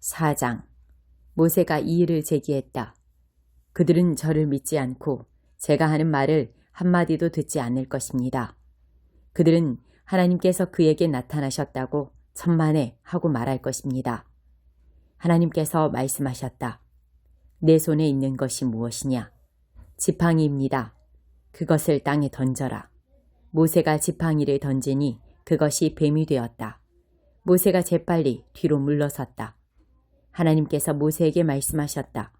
4장. 모세가 이 일을 제기했다. 그들은 저를 믿지 않고 제가 하는 말을 한마디도 듣지 않을 것입니다. 그들은 하나님께서 그에게 나타나셨다고 천만에 하고 말할 것입니다. 하나님께서 말씀하셨다. 내 손에 있는 것이 무엇이냐? 지팡이입니다. 그것을 땅에 던져라. 모세가 지팡이를 던지니 그것이 뱀이 되었다. 모세가 재빨리 뒤로 물러섰다. 하나님께서 모세에게 말씀하셨다.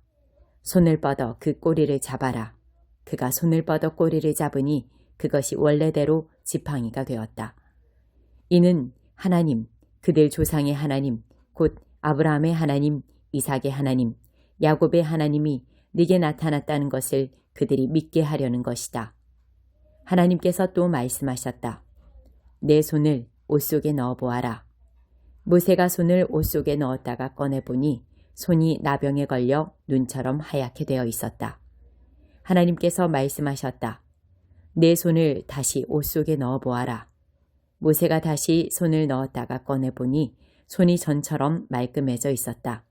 손을 뻗어 그 꼬리를 잡아라. 그가 손을 뻗어 꼬리를 잡으니 그것이 원래대로 지팡이가 되었다. 이는 하나님, 그들 조상의 하나님, 곧 아브라함의 하나님, 이삭의 하나님, 야곱의 하나님이 네게 나타났다는 것을 그들이 믿게 하려는 것이다. 하나님께서 또 말씀하셨다. 내 손을 옷 속에 넣어보아라. 모세가 손을 옷 속에 넣었다가 꺼내보니 손이 나병에 걸려 눈처럼 하얗게 되어 있었다. 하나님께서 말씀하셨다. 내 손을 다시 옷 속에 넣어보아라. 모세가 다시 손을 넣었다가 꺼내보니 손이 전처럼 말끔해져 있었다.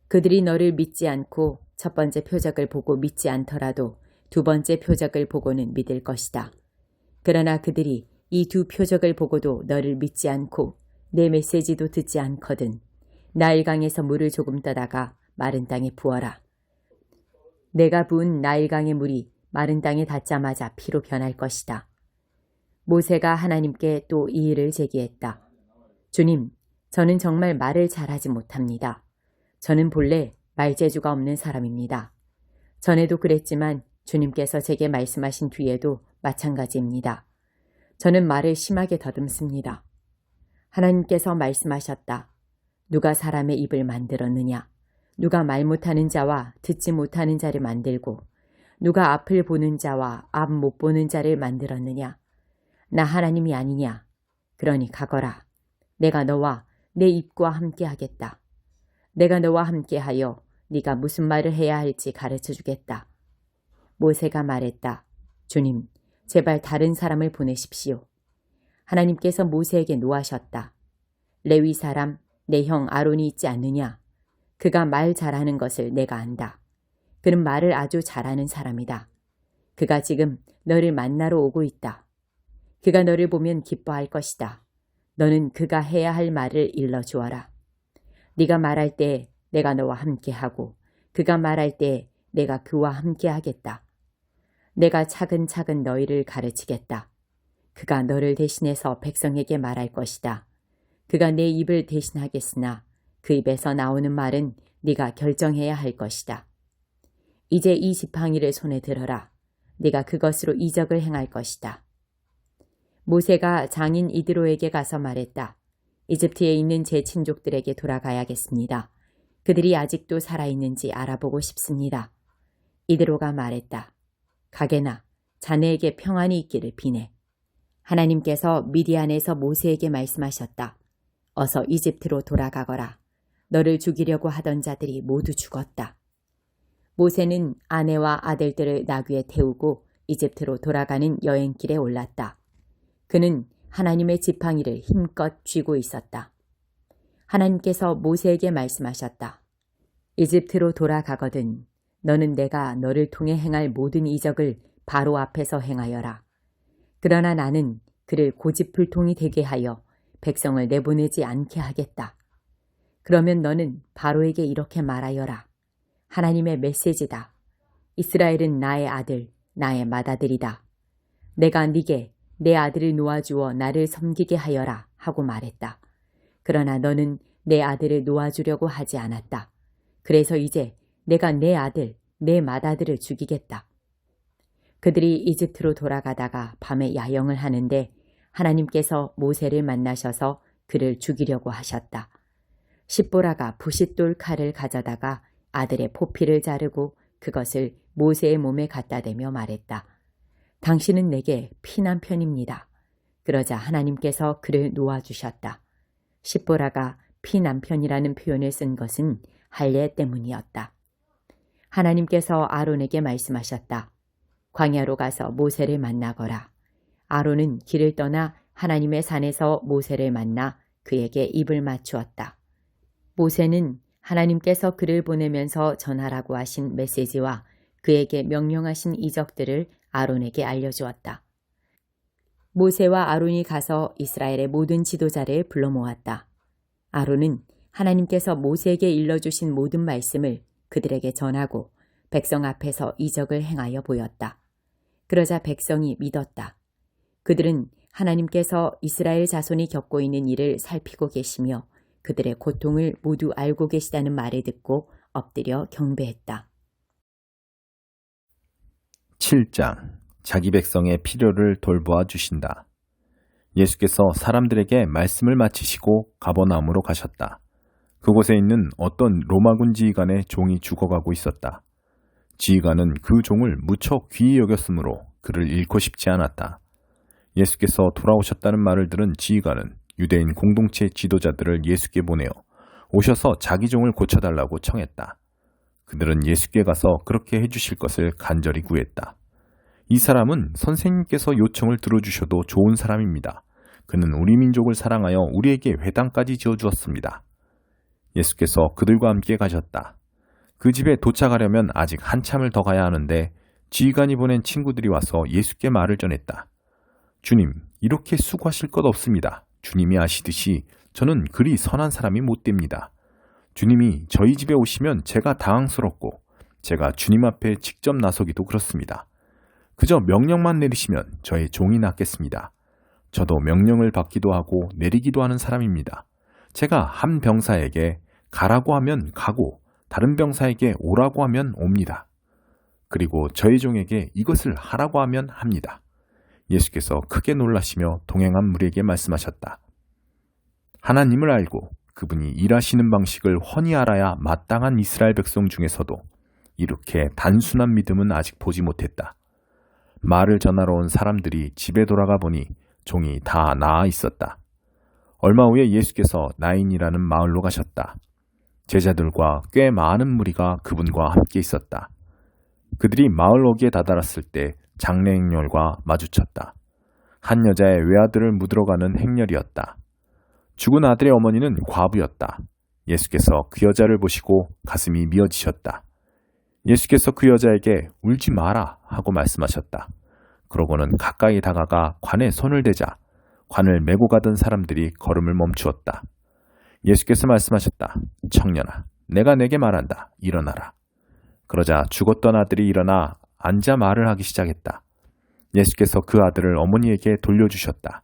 그들이 너를 믿지 않고 첫 번째 표적을 보고 믿지 않더라도 두 번째 표적을 보고는 믿을 것이다. 그러나 그들이 이 두 표적을 보고도 너를 믿지 않고 내 메시지도 듣지 않거든 나일강에서 물을 조금 떠다가 마른 땅에 부어라. 내가 부은 나일강의 물이 마른 땅에 닿자마자 피로 변할 것이다. 모세가 하나님께 또 이 일을 제기했다. 주님, 저는 정말 말을 잘하지 못합니다. 저는 본래 말재주가 없는 사람입니다. 전에도 그랬지만 주님께서 제게 말씀하신 뒤에도 마찬가지입니다. 저는 말을 심하게 더듬습니다. 하나님께서 말씀하셨다. 누가 사람의 입을 만들었느냐? 누가 말 못하는 자와 듣지 못하는 자를 만들고 누가 앞을 보는 자와 앞 못 보는 자를 만들었느냐? 나 하나님이 아니냐? 그러니 가거라. 내가 너와 내 입과 함께 하겠다. 내가 너와 함께하여 네가 무슨 말을 해야 할지 가르쳐 주겠다. 모세가 말했다. 주님, 제발 다른 사람을 보내십시오. 하나님께서 모세에게 노하셨다. 레위 사람 내 형 아론이 있지 않느냐? 그가 말 잘하는 것을 내가 안다. 그는 말을 아주 잘하는 사람이다. 그가 지금 너를 만나러 오고 있다. 그가 너를 보면 기뻐할 것이다. 너는 그가 해야 할 말을 일러주어라. 네가 말할 때 내가 너와 함께하고 그가 말할 때 내가 그와 함께하겠다. 내가 차근차근 너희를 가르치겠다. 그가 너를 대신해서 백성에게 말할 것이다. 그가 내 입을 대신하겠으나 그 입에서 나오는 말은 네가 결정해야 할 것이다. 이제 이 지팡이를 손에 들어라. 네가 그것으로 이적을 행할 것이다. 모세가 장인 이드로에게 가서 말했다. 이집트에 있는 제 친족들에게 돌아가야겠습니다. 그들이 아직도 살아있는지 알아보고 싶습니다. 이드로가 말했다. 가게나 자네에게 평안이 있기를 비네. 하나님께서 미디안에서 모세에게 말씀하셨다. 어서 이집트로 돌아가거라. 너를 죽이려고 하던 자들이 모두 죽었다. 모세는 아내와 아들들을 나귀에 태우고 이집트로 돌아가는 여행길에 올랐다. 그는 하나님의 지팡이를 힘껏 쥐고 있었다. 하나님께서 모세에게 말씀하셨다. 이집트로 돌아가거든 너는 내가 너를 통해 행할 모든 이적을 바로 앞에서 행하여라. 그러나 나는 그를 고집불통이 되게 하여 백성을 내보내지 않게 하겠다. 그러면 너는 바로에게 이렇게 말하여라. 하나님의 메시지다. 이스라엘은 나의 아들, 나의 맏아들이다. 내가 네게 내 아들을 놓아주어 나를 섬기게 하여라 하고 말했다. 그러나 너는 내 아들을 놓아주려고 하지 않았다. 그래서 이제 내가 내 아들, 내 맏아들을 죽이겠다. 그들이 이집트로 돌아가다가 밤에 야영을 하는데 하나님께서 모세를 만나셔서 그를 죽이려고 하셨다. 십보라가 부싯돌 칼을 가져다가 아들의 포피를 자르고 그것을 모세의 몸에 갖다 대며 말했다. 당신은 내게 피남편입니다. 그러자 하나님께서 그를 놓아주셨다. 십보라가 피남편이라는 표현을 쓴 것은 할례 때문이었다. 하나님께서 아론에게 말씀하셨다. 광야로 가서 모세를 만나거라. 아론은 길을 떠나 하나님의 산에서 모세를 만나 그에게 입을 맞추었다. 모세는 하나님께서 그를 보내면서 전하라고 하신 메시지와 그에게 명령하신 이적들을 아론에게 알려주었다. 모세와 아론이 가서 이스라엘의 모든 지도자를 불러 모았다. 아론은 하나님께서 모세에게 일러주신 모든 말씀을 그들에게 전하고 백성 앞에서 이적을 행하여 보였다. 그러자 백성이 믿었다. 그들은 하나님께서 이스라엘 자손이 겪고 있는 일을 살피고 계시며 그들의 고통을 모두 알고 계시다는 말을 듣고 엎드려 경배했다. 7장 자기 백성의 필요를 돌보아 주신다. 예수께서 사람들에게 말씀을 마치시고 가버나움으로 가셨다. 그곳에 있는 어떤 로마군 지휘관의 종이 죽어가고 있었다. 지휘관은 그 종을 무척 귀히 여겼으므로 그를 잃고 싶지 않았다. 예수께서 돌아오셨다는 말을 들은 지휘관은 유대인 공동체 지도자들을 예수께 보내어 오셔서 자기 종을 고쳐달라고 청했다. 그들은 예수께 가서 그렇게 해주실 것을 간절히 구했다. 이 사람은 선생님께서 요청을 들어주셔도 좋은 사람입니다. 그는 우리 민족을 사랑하여 우리에게 회당까지 지어주었습니다. 예수께서 그들과 함께 가셨다. 그 집에 도착하려면 아직 한참을 더 가야 하는데 지휘관이 보낸 친구들이 와서 예수께 말을 전했다. 주님, 이렇게 수고하실 것 없습니다. 주님이 아시듯이 저는 그리 선한 사람이 못 됩니다. 주님이 저희 집에 오시면 제가 당황스럽고 제가 주님 앞에 직접 나서기도 그렇습니다. 그저 명령만 내리시면 저의 종이 낫겠습니다. 저도 명령을 받기도 하고 내리기도 하는 사람입니다. 제가 한 병사에게 가라고 하면 가고 다른 병사에게 오라고 하면 옵니다. 그리고 저의 종에게 이것을 하라고 하면 합니다. 예수께서 크게 놀라시며 동행한 무리에게 말씀하셨다. 하나님을 알고 그분이 일하시는 방식을 훤히 알아야 마땅한 이스라엘 백성 중에서도 이렇게 단순한 믿음은 아직 보지 못했다. 말을 전하러 온 사람들이 집에 돌아가 보니 종이 다 나아 있었다. 얼마 후에 예수께서 나인이라는 마을로 가셨다. 제자들과 꽤 많은 무리가 그분과 함께 있었다. 그들이 마을 어귀에 다다랐을 때 장례 행렬과 마주쳤다. 한 여자의 외아들을 묻으러가는 행렬이었다. 죽은 아들의 어머니는 과부였다. 예수께서 그 여자를 보시고 가슴이 미어지셨다. 예수께서 그 여자에게 울지 마라 하고 말씀하셨다. 그러고는 가까이 다가가 관에 손을 대자 관을 메고 가던 사람들이 걸음을 멈추었다. 예수께서 말씀하셨다. 청년아, 내가 내게 말한다. 일어나라. 그러자 죽었던 아들이 일어나 앉아 말을 하기 시작했다. 예수께서 그 아들을 어머니에게 돌려주셨다.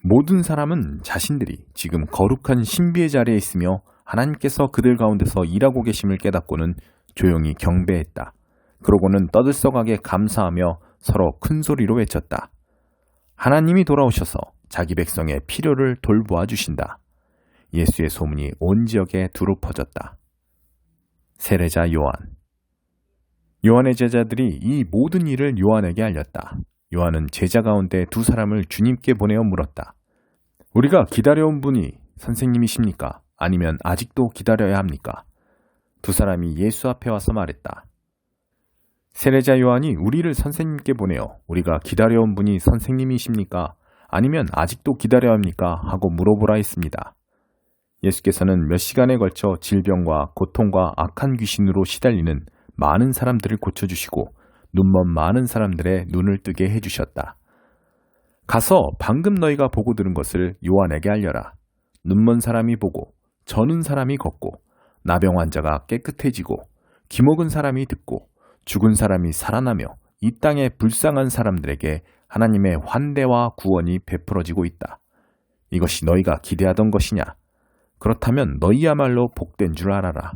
모든 사람은 자신들이 지금 거룩한 신비의 자리에 있으며 하나님께서 그들 가운데서 일하고 계심을 깨닫고는 조용히 경배했다. 그러고는 떠들썩하게 감사하며 서로 큰 소리로 외쳤다. 하나님이 돌아오셔서 자기 백성의 필요를 돌보아 주신다. 예수의 소문이 온 지역에 두루 퍼졌다. 세례자 요한. 요한의 제자들이 이 모든 일을 요한에게 알렸다. 요한은 제자 가운데 두 사람을 주님께 보내어 물었다. 우리가 기다려온 분이 선생님이십니까? 아니면 아직도 기다려야 합니까? 두 사람이 예수 앞에 와서 말했다. 세례자 요한이 우리를 선생님께 보내어 우리가 기다려온 분이 선생님이십니까? 아니면 아직도 기다려야 합니까? 하고 물어보라 했습니다. 예수께서는 몇 시간에 걸쳐 질병과 고통과 악한 귀신으로 시달리는 많은 사람들을 고쳐주시고 눈먼 많은 사람들의 눈을 뜨게 해주셨다. 가서 방금 너희가 보고 들은 것을 요한에게 알려라. 눈먼 사람이 보고 저는 사람이 걷고 나병 환자가 깨끗해지고 기먹은 사람이 듣고 죽은 사람이 살아나며 이 땅의 불쌍한 사람들에게 하나님의 환대와 구원이 베풀어지고 있다. 이것이 너희가 기대하던 것이냐? 그렇다면 너희야말로 복된 줄 알아라.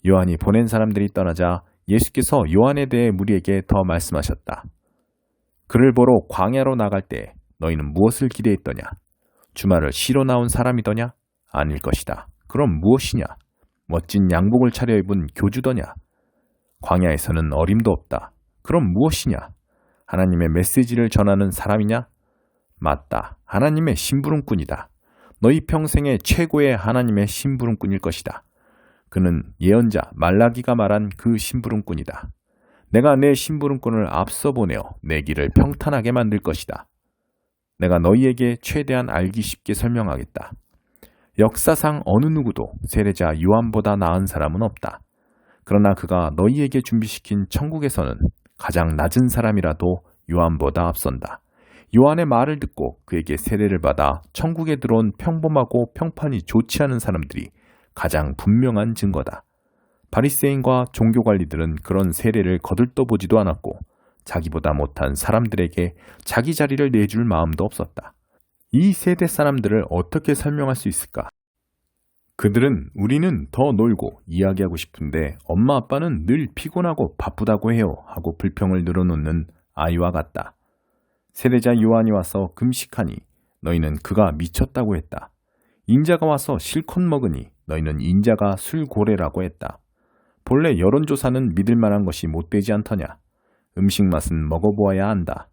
요한이 보낸 사람들이 떠나자 예수께서 요한에 대해 무리에게 더 말씀하셨다. 그를 보러 광야로 나갈 때 너희는 무엇을 기대했더냐? 주말을 쉬러 나온 사람이더냐? 아닐 것이다. 그럼 무엇이냐? 멋진 양복을 차려입은 교주더냐? 광야에서는 어림도 없다. 그럼 무엇이냐? 하나님의 메시지를 전하는 사람이냐? 맞다. 하나님의 심부름꾼이다. 너희 평생의 최고의 하나님의 심부름꾼일 것이다. 그는 예언자 말라기가 말한 그 심부름꾼이다. 내가 내 심부름꾼을 앞서 보내어 내 길을 평탄하게 만들 것이다. 내가 너희에게 최대한 알기 쉽게 설명하겠다. 역사상 어느 누구도 세례자 요한보다 나은 사람은 없다. 그러나 그가 너희에게 준비시킨 천국에서는 가장 낮은 사람이라도 요한보다 앞선다. 요한의 말을 듣고 그에게 세례를 받아 천국에 들어온 평범하고 평판이 좋지 않은 사람들이 가장 분명한 증거다. 바리새인과 종교관리들은 그런 세례를 거들떠보지도 않았고 자기보다 못한 사람들에게 자기 자리를 내줄 마음도 없었다. 이 세대 사람들을 어떻게 설명할 수 있을까? 그들은 우리는 더 놀고 이야기하고 싶은데 엄마 아빠는 늘 피곤하고 바쁘다고 해요 하고 불평을 늘어놓는 아이와 같다. 세례자 요한이 와서 금식하니 너희는 그가 미쳤다고 했다. 인자가 와서 실컷 먹으니 너희는 인자가 술고래라고 했다. 본래 여론조사는 믿을 만한 것이 못되지 않더냐. 음식 맛은 먹어보아야 한다.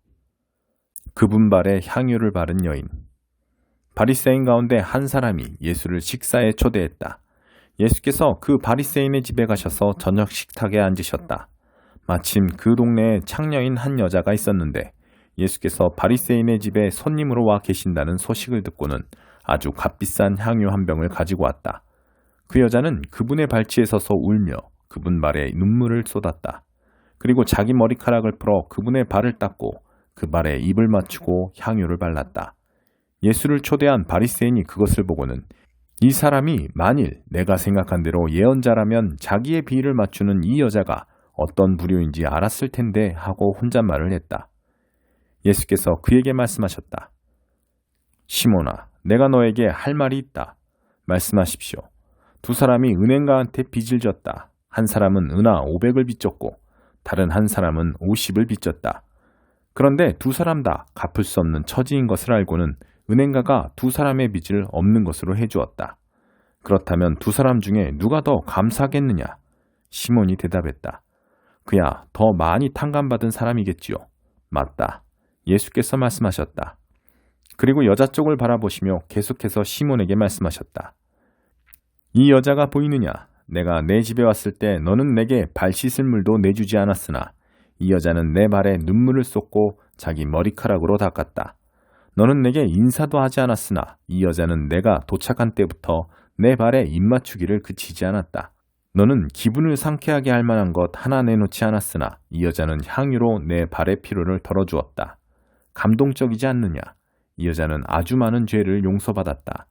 그분 발에 향유를 바른 여인. 바리새인 가운데 한 사람이 예수를 식사에 초대했다. 예수께서 그 바리새인의 집에 가셔서 저녁 식탁에 앉으셨다. 마침 그 동네에 창녀인 한 여자가 있었는데 예수께서 바리새인의 집에 손님으로 와 계신다는 소식을 듣고는 아주 값비싼 향유 한 병을 가지고 왔다. 그 여자는 그분의 발치에 서서 울며 그분 발에 눈물을 쏟았다. 그리고 자기 머리카락을 풀어 그분의 발을 닦고 그 발에 입을 맞추고 향유를 발랐다. 예수를 초대한 바리새인이 그것을 보고는 이 사람이 만일 내가 생각한 대로 예언자라면 자기의 비위를 맞추는 이 여자가 어떤 부류인지 알았을 텐데 하고 혼잣말을 했다. 예수께서 그에게 말씀하셨다. 시몬아, 내가 너에게 할 말이 있다. 말씀하십시오. 두 사람이 은행가한테 빚을 졌다. 한 사람은 은하 500을 빚졌고 다른 한 사람은 50을 빚졌다. 그런데 두 사람 다 갚을 수 없는 처지인 것을 알고는 은행가가 두 사람의 빚을 없는 것으로 해주었다. 그렇다면 두 사람 중에 누가 더 감사하겠느냐? 시몬이 대답했다. 그야 더 많이 탕감받은 사람이겠지요. 맞다. 예수께서 말씀하셨다. 그리고 여자 쪽을 바라보시며 계속해서 시몬에게 말씀하셨다. 이 여자가 보이느냐? 내가 내 집에 왔을 때 너는 내게 발 씻을 물도 내주지 않았으나 이 여자는 내 발에 눈물을 쏟고 자기 머리카락으로 닦았다. 너는 내게 인사도 하지 않았으나 이 여자는 내가 도착한 때부터 내 발에 입맞추기를 그치지 않았다. 너는 기분을 상쾌하게 할 만한 것 하나 내놓지 않았으나 이 여자는 향유로 내 발의 피로를 덜어주었다. 감동적이지 않느냐? 이 여자는 아주 많은 죄를 용서받았다.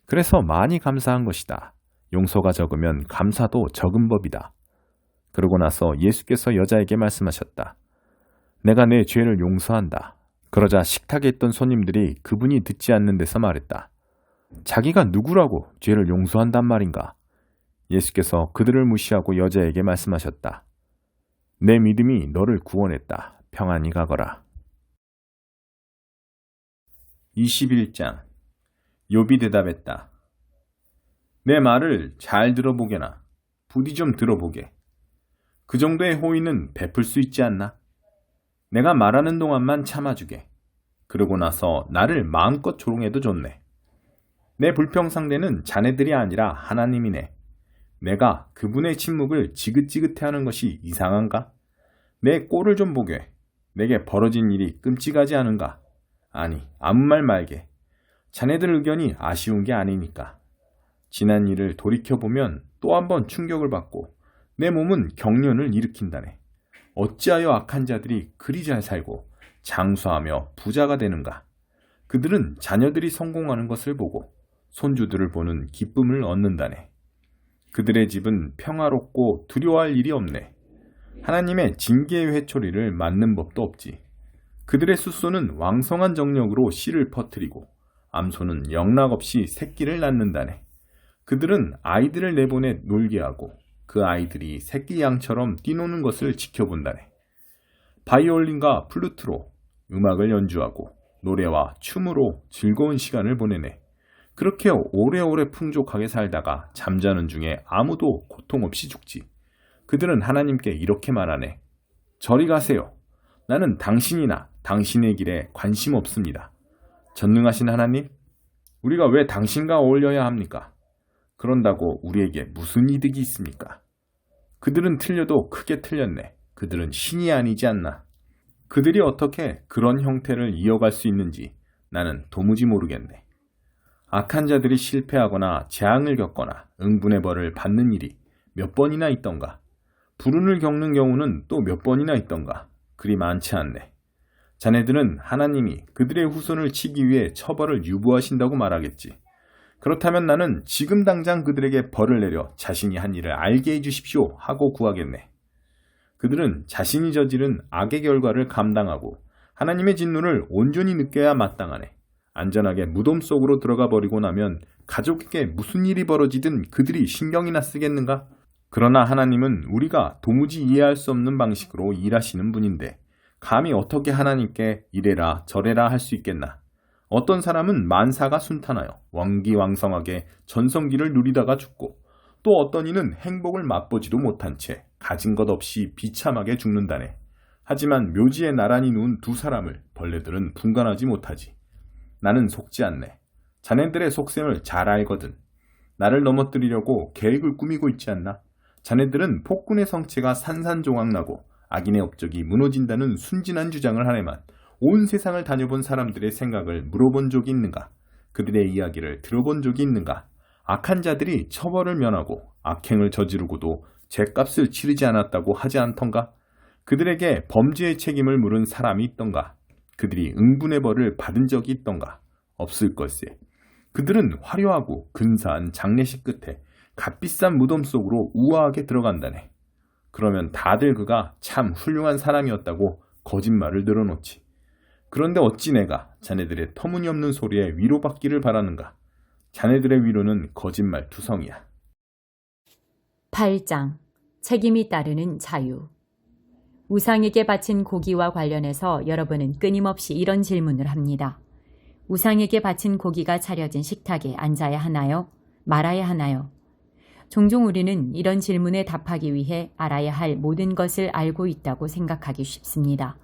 그래서 많이 감사한 것이다. 용서가 적으면 감사도 적은 법이다. 그러고 나서 예수께서 여자에게 말씀하셨다. 내가 내 죄를 용서한다. 그러자 식탁에 있던 손님들이 그분이 듣지 않는 데서 말했다. 자기가 누구라고 죄를 용서한단 말인가? 예수께서 그들을 무시하고 여자에게 말씀하셨다. 내 믿음이 너를 구원했다. 평안히 가거라. 21장. 욥이 대답했다. 내 말을 잘 들어보게나. 부디 좀 들어보게. 그 정도의 호의는 베풀 수 있지 않나? 내가 말하는 동안만 참아주게. 그러고 나서 나를 마음껏 조롱해도 좋네. 내 불평 상대는 자네들이 아니라 하나님이네. 내가 그분의 침묵을 지긋지긋해하는 것이 이상한가? 내 꼴을 좀 보게. 내게 벌어진 일이 끔찍하지 않은가? 아니, 아무 말 말게. 자네들 의견이 아쉬운 게 아니니까. 지난 일을 돌이켜보면 또 한 번 충격을 받고 내 몸은 경련을 일으킨다네. 어찌하여 악한 자들이 그리 잘 살고 장수하며 부자가 되는가? 그들은 자녀들이 성공하는 것을 보고 손주들을 보는 기쁨을 얻는다네. 그들의 집은 평화롭고 두려워할 일이 없네. 하나님의 징계의 회초리를 맞는 법도 없지. 그들의 숫소는 왕성한 정력으로 씨를 퍼뜨리고 암소는 영락없이 새끼를 낳는다네. 그들은 아이들을 내보내 놀게 하고 그 아이들이 새끼 양처럼 뛰노는 것을 지켜본다네. 바이올린과 플루트로 음악을 연주하고 노래와 춤으로 즐거운 시간을 보내네. 그렇게 오래오래 풍족하게 살다가 잠자는 중에 아무도 고통 없이 죽지. 그들은 하나님께 이렇게 말하네. 저리 가세요. 나는 당신이나 당신의 길에 관심 없습니다. 전능하신 하나님, 우리가 왜 당신과 어울려야 합니까? 그런다고 우리에게 무슨 이득이 있습니까? 그들은 틀려도 크게 틀렸네. 그들은 신이 아니지 않나. 그들이 어떻게 그런 형태를 이어갈 수 있는지 나는 도무지 모르겠네. 악한 자들이 실패하거나 재앙을 겪거나 응분의 벌을 받는 일이 몇 번이나 있던가? 불운을 겪는 경우는 또 몇 번이나 있던가? 그리 많지 않네. 자네들은 하나님이 그들의 후손을 치기 위해 처벌을 유보하신다고 말하겠지. 그렇다면 나는 지금 당장 그들에게 벌을 내려 자신이 한 일을 알게 해주십시오 하고 구하겠네. 그들은 자신이 저지른 악의 결과를 감당하고 하나님의 진노를 온전히 느껴야 마땅하네. 안전하게 무덤 속으로 들어가 버리고 나면 가족에게 무슨 일이 벌어지든 그들이 신경이나 쓰겠는가? 그러나 하나님은 우리가 도무지 이해할 수 없는 방식으로 일하시는 분인데 감히 어떻게 하나님께 이래라 저래라 할 수 있겠나? 어떤 사람은 만사가 순탄하여 왕기왕성하게 전성기를 누리다가 죽고 또 어떤 이는 행복을 맛보지도 못한 채 가진 것 없이 비참하게 죽는다네. 하지만 묘지에 나란히 누운 두 사람을 벌레들은 분간하지 못하지. 나는 속지 않네. 자네들의 속셈을 잘 알거든. 나를 넘어뜨리려고 계획을 꾸미고 있지 않나? 자네들은 폭군의 성체가 산산조각나고 악인의 업적이 무너진다는 순진한 주장을 하네만 온 세상을 다녀본 사람들의 생각을 물어본 적이 있는가? 그들의 이야기를 들어본 적이 있는가? 악한 자들이 처벌을 면하고 악행을 저지르고도 죗값을 치르지 않았다고 하지 않던가? 그들에게 범죄의 책임을 물은 사람이 있던가? 그들이 응분의 벌을 받은 적이 있던가? 없을 걸세. 그들은 화려하고 근사한 장례식 끝에 값비싼 무덤 속으로 우아하게 들어간다네. 그러면 다들 그가 참 훌륭한 사람이었다고 거짓말을 늘어놓지. 그런데 어찌 내가 자네들의 터무니없는 소리에 위로받기를 바라는가? 자네들의 위로는 거짓말 투성이야. 8장. 책임이 따르는 자유. 우상에게 바친 고기와 관련해서 여러분은 끊임없이 이런 질문을 합니다. 우상에게 바친 고기가 차려진 식탁에 앉아야 하나요? 말아야 하나요? 종종 우리는 이런 질문에 답하기 위해 알아야 할 모든 것을 알고 있다고 생각하기 쉽습니다.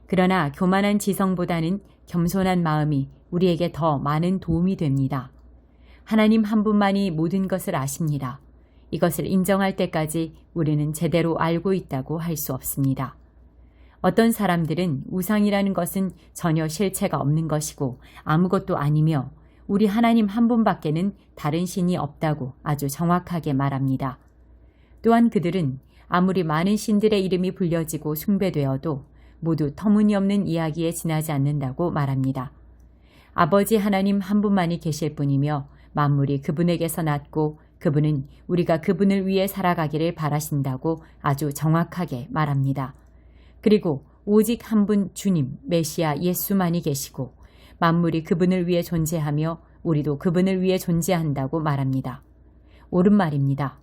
그러나 교만한 지성보다는 겸손한 마음이 우리에게 더 많은 도움이 됩니다. 하나님 한 분만이 모든 것을 아십니다. 이것을 인정할 때까지 우리는 제대로 알고 있다고 할 수 없습니다. 어떤 사람들은 우상이라는 것은 전혀 실체가 없는 것이고 아무것도 아니며 우리 하나님 한 분밖에는 다른 신이 없다고 아주 정확하게 말합니다. 또한 그들은 아무리 많은 신들의 이름이 불려지고 숭배되어도 모두 터무니없는 이야기에 지나지 않는다고 말합니다. 아버지 하나님 한 분만이 계실 뿐이며 만물이 그분에게서 났고 그분은 우리가 그분을 위해 살아가기를 바라신다고 아주 정확하게 말합니다. 그리고 오직 한 분 주님, 메시아 예수만이 계시고 만물이 그분을 위해 존재하며 우리도 그분을 위해 존재한다고 말합니다. 옳은 말입니다.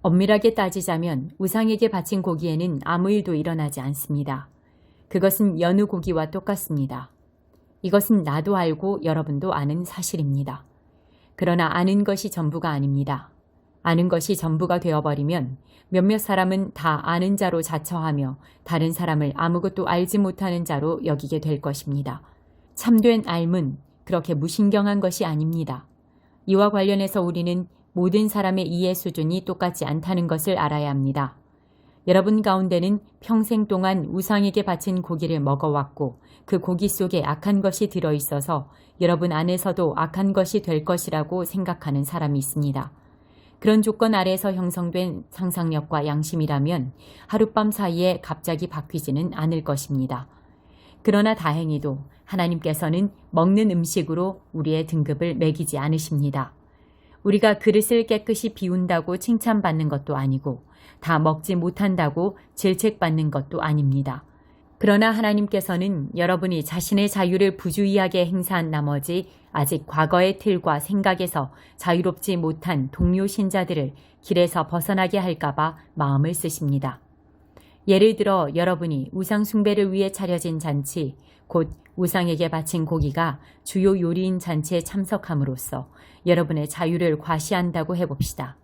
엄밀하게 따지자면 우상에게 바친 고기에는 아무 일도 일어나지 않습니다. 그것은 여느 고기와 똑같습니다. 이것은 나도 알고 여러분도 아는 사실입니다. 그러나 아는 것이 전부가 아닙니다. 아는 것이 전부가 되어버리면 몇몇 사람은 다 아는 자로 자처하며 다른 사람을 아무것도 알지 못하는 자로 여기게 될 것입니다. 참된 알문, 그렇게 무신경한 것이 아닙니다. 이와 관련해서 우리는 모든 사람의 이해 수준이 똑같지 않다는 것을 알아야 합니다. 여러분 가운데는 평생 동안 우상에게 바친 고기를 먹어왔고 그 고기 속에 악한 것이 들어있어서 여러분 안에서도 악한 것이 될 것이라고 생각하는 사람이 있습니다. 그런 조건 아래에서 형성된 상상력과 양심이라면 하룻밤 사이에 갑자기 바뀌지는 않을 것입니다. 그러나 다행히도 하나님께서는 먹는 음식으로 우리의 등급을 매기지 않으십니다. 우리가 그릇을 깨끗이 비운다고 칭찬받는 것도 아니고 다 먹지 못한다고 질책받는 것도 아닙니다. 그러나 하나님께서는 여러분이 자신의 자유를 부주의하게 행사한 나머지 아직 과거의 틀과 생각에서 자유롭지 못한 동료 신자들을 길에서 벗어나게 할까봐 마음을 쓰십니다. 예를 들어 여러분이 우상 숭배를 위해 차려진 잔치, 곧 우상에게 바친 고기가 주요 요리인 잔치에 참석함으로써 여러분의 자유를 과시한다고 해봅시다.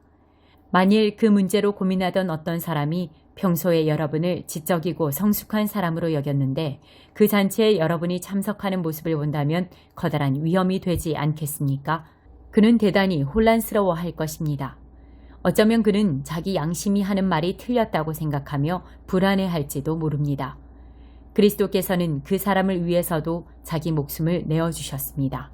만일 그 문제로 고민하던 어떤 사람이 평소에 여러분을 지적이고 성숙한 사람으로 여겼는데 그 잔치에 여러분이 참석하는 모습을 본다면 커다란 위험이 되지 않겠습니까? 그는 대단히 혼란스러워할 것입니다. 어쩌면 그는 자기 양심이 하는 말이 틀렸다고 생각하며 불안해할지도 모릅니다. 그리스도께서는 그 사람을 위해서도 자기 목숨을 내어주셨습니다.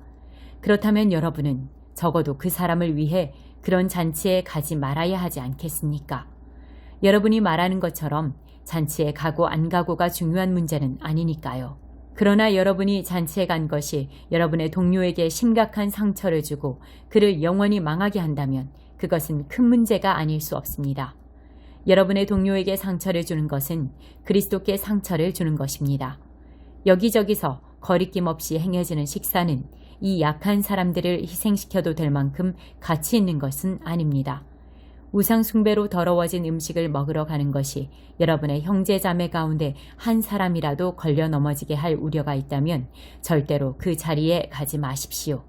그렇다면 여러분은 적어도 그 사람을 위해 그런 잔치에 가지 말아야 하지 않겠습니까? 여러분이 말하는 것처럼 잔치에 가고 안 가고가 중요한 문제는 아니니까요. 그러나 여러분이 잔치에 간 것이 여러분의 동료에게 심각한 상처를 주고 그를 영원히 망하게 한다면 그것은 큰 문제가 아닐 수 없습니다. 여러분의 동료에게 상처를 주는 것은 그리스도께 상처를 주는 것입니다. 여기저기서 거리낌 없이 행해지는 식사는 이 약한 사람들을 희생시켜도 될 만큼 가치 있는 것은 아닙니다. 우상 숭배로 더러워진 음식을 먹으러 가는 것이 여러분의 형제 자매 가운데 한 사람이라도 걸려 넘어지게 할 우려가 있다면 절대로 그 자리에 가지 마십시오.